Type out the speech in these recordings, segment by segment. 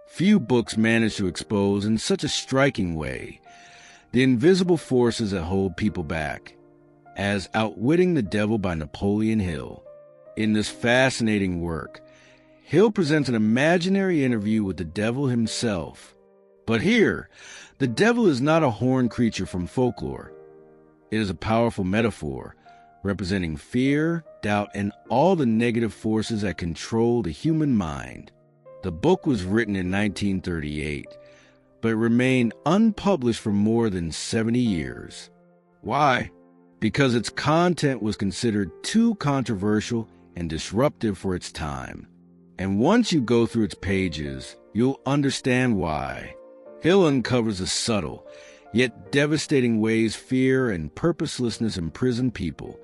Few books manage to expose in such a striking way the invisible forces that hold people back as Outwitting the Devil by Napoleon Hill. In this fascinating work, Hill presents an imaginary interview with the devil himself. But here, the devil is not a horned creature from folklore. It is a powerful metaphor representing fear, doubt, and all the negative forces that control the human mind. The book was written in 1938, but remained unpublished for more than 70 years. Why? Because its content was considered too controversial and disruptive for its time. And once you go through its pages, you'll understand why. Hill uncovers the subtle, yet devastating ways fear and purposelessness imprison people,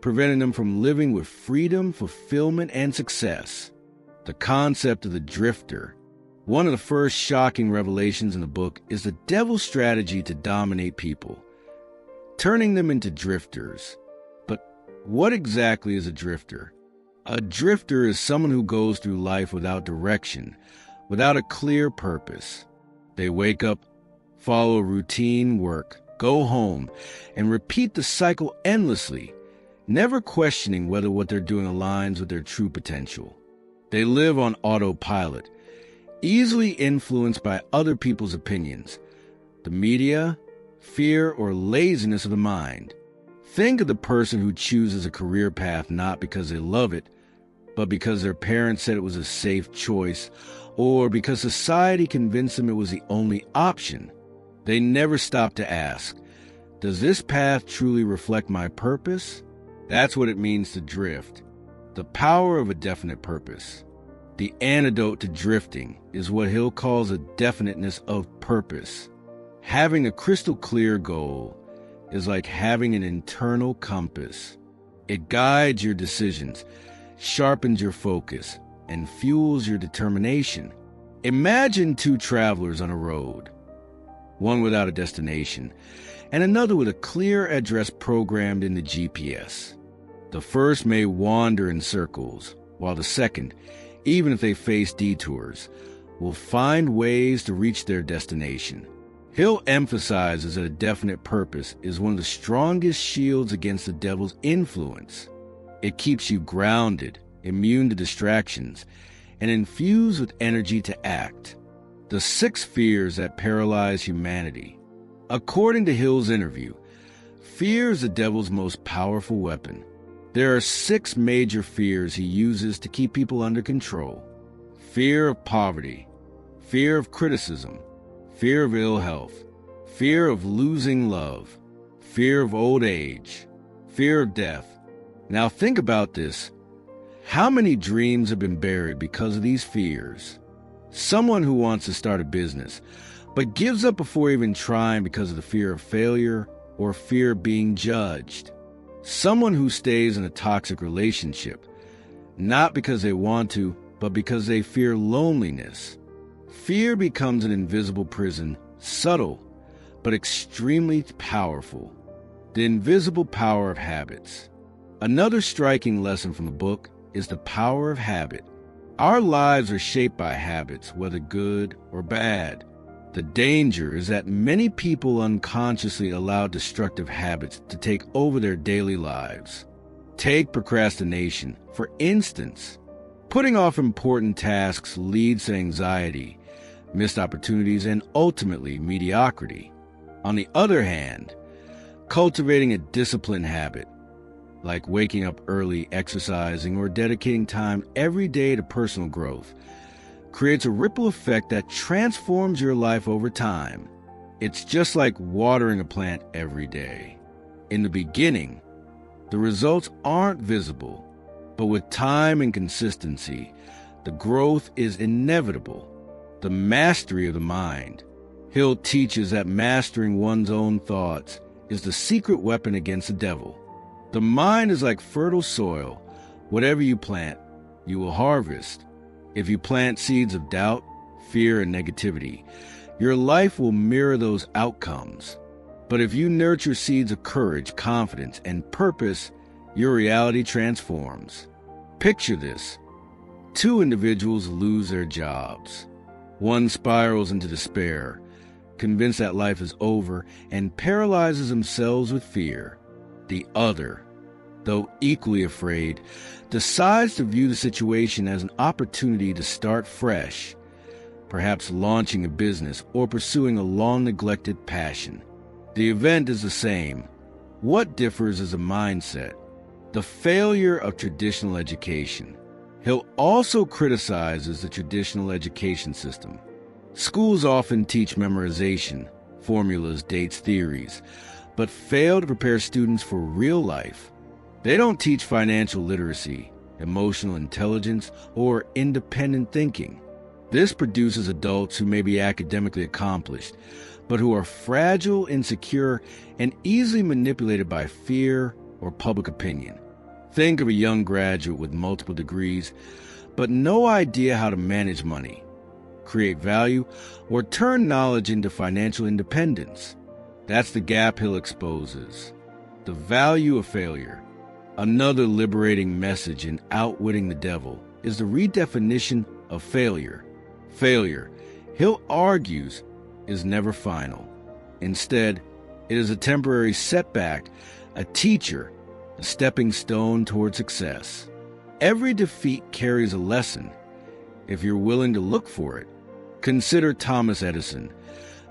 preventing them from living with freedom, fulfillment, and success. The concept of the drifter. One of the first shocking revelations in the book is the devil's strategy to dominate people, turning them into drifters. But what exactly is a drifter? A drifter is someone who goes through life without direction, without a clear purpose. They wake up, follow routine work, go home, and repeat the cycle endlessly, never questioning whether what they're doing aligns with their true potential. They live on autopilot, easily influenced by other people's opinions, the media, fear, or laziness of the mind. Think of the person who chooses a career path not because they love it, but because their parents said it was a safe choice, or because society convinced them it was the only option. They never stop to ask, does this path truly reflect my purpose? That's what it means to drift. The power of a definite purpose. The antidote to drifting is what Hill calls a definiteness of purpose. Having a crystal clear goal is like having an internal compass. It guides your decisions, sharpens your focus, and fuels your determination. Imagine two travelers on a road, one without a destination, and another with a clear address programmed in the GPS. The first may wander in circles, while the second, even if they face detours, will find ways to reach their destination. Hill emphasizes that a definite purpose is one of the strongest shields against the devil's influence. It keeps you grounded, immune to distractions, and infused with energy to act. The 6 fears that paralyze humanity. According to Hill's interview, fear is the devil's most powerful weapon. There are 6 major fears he uses to keep people under control. Fear of poverty, fear of criticism, fear of ill health, fear of losing love, fear of old age, fear of death. Now think about this. How many dreams have been buried because of these fears? Someone who wants to start a business, but gives up before even trying because of the fear of failure or fear of being judged. Someone who stays in a toxic relationship, not because they want to, but because they fear loneliness. Fear becomes an invisible prison, subtle, but extremely powerful. The invisible power of habits. Another striking lesson from the book is the power of habit. Our lives are shaped by habits, whether good or bad. The danger is that many people unconsciously allow destructive habits to take over their daily lives. Take procrastination, for instance. Putting off important tasks leads to anxiety, missed opportunities, and ultimately mediocrity. On the other hand, cultivating a disciplined habit, like waking up early, exercising, or dedicating time every day to personal growth, creates a ripple effect that transforms your life over time. It's just like watering a plant every day. In the beginning, the results aren't visible, but with time and consistency, the growth is inevitable. The mastery of the mind. Hill teaches that mastering one's own thoughts is the secret weapon against the devil. The mind is like fertile soil. Whatever you plant, you will harvest. If you plant seeds of doubt, fear, and negativity, your life will mirror those outcomes. But if you nurture seeds of courage, confidence, and purpose, your reality transforms. Picture this. 2 individuals lose their jobs. One spirals into despair, convinced that life is over, and paralyzes themselves with fear. The other, though equally afraid, decides to view the situation as an opportunity to start fresh, perhaps launching a business or pursuing a long-neglected passion. The event is the same. What differs is a mindset. The failure of traditional education. Hill also criticizes the traditional education system. Schools often teach memorization, formulas, dates, theories, but fail to prepare students for real life. They don't teach financial literacy, emotional intelligence, or independent thinking. This produces adults who may be academically accomplished, but who are fragile, insecure, and easily manipulated by fear or public opinion. Think of a young graduate with multiple degrees, but no idea how to manage money, create value, or turn knowledge into financial independence. That's the gap Hill exposes. The value of failure. Another liberating message in Outwitting the Devil is the redefinition of failure. Failure, Hill argues, is never final. Instead, it is a temporary setback, a teacher, a stepping stone toward success. Every defeat carries a lesson, if you're willing to look for it. Consider Thomas Edison,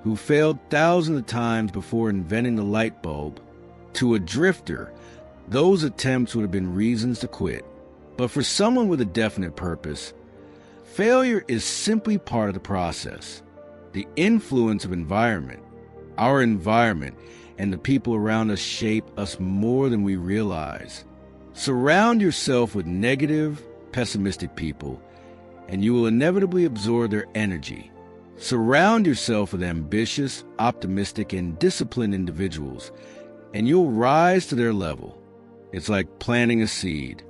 who failed thousands of times before inventing the light bulb. To a drifter, those attempts would have been reasons to quit. But for someone with a definite purpose, failure is simply part of the process. The influence of environment, our environment, and the people around us shape us more than we realize. Surround yourself with negative, pessimistic people, and you will inevitably absorb their energy. Surround yourself with ambitious, optimistic, and disciplined individuals, and you'll rise to their level. It's like planting a seed.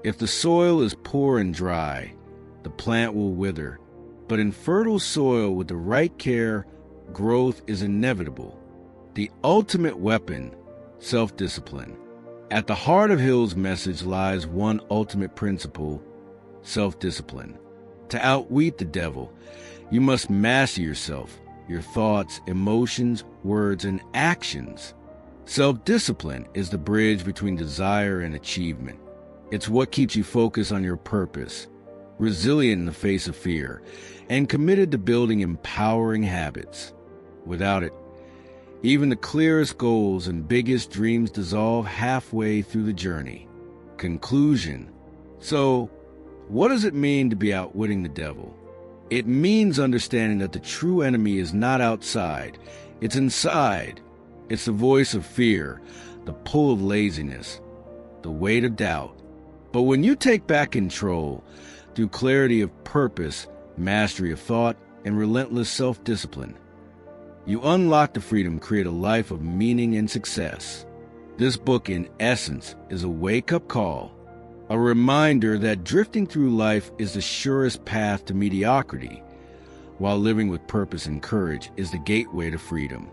If the soil is poor and dry, the plant will wither. But in fertile soil with the right care, growth is inevitable. The ultimate weapon, self-discipline. At the heart of Hill's message lies one ultimate principle, self-discipline. To outwit the devil, you must master yourself, your thoughts, emotions, words, and actions. Self-discipline is the bridge between desire and achievement. It's what keeps you focused on your purpose, resilient in the face of fear, and committed to building empowering habits. Without it, even the clearest goals and biggest dreams dissolve halfway through the journey. Conclusion. So, what does it mean to be outwitting the devil? It means understanding that the true enemy is not outside, it's inside. It's the voice of fear, the pull of laziness, the weight of doubt. But when you take back control, through clarity of purpose, mastery of thought, and relentless self-discipline, you unlock the freedom to create a life of meaning and success. This book, in essence, is a wake-up call, a reminder that drifting through life is the surest path to mediocrity, while living with purpose and courage is the gateway to freedom.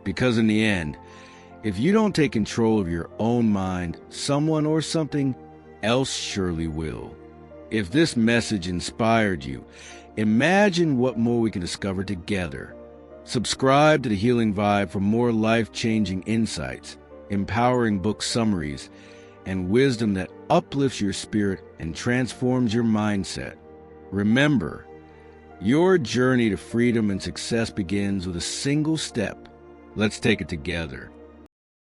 Because in the end, if you don't take control of your own mind, someone or something else surely will. If this message inspired you, imagine what more we can discover together. Subscribe to The Healing Vibe for more life-changing insights, empowering book summaries, and wisdom that uplifts your spirit and transforms your mindset. Remember, your journey to freedom and success begins with a single step. Let's take it together.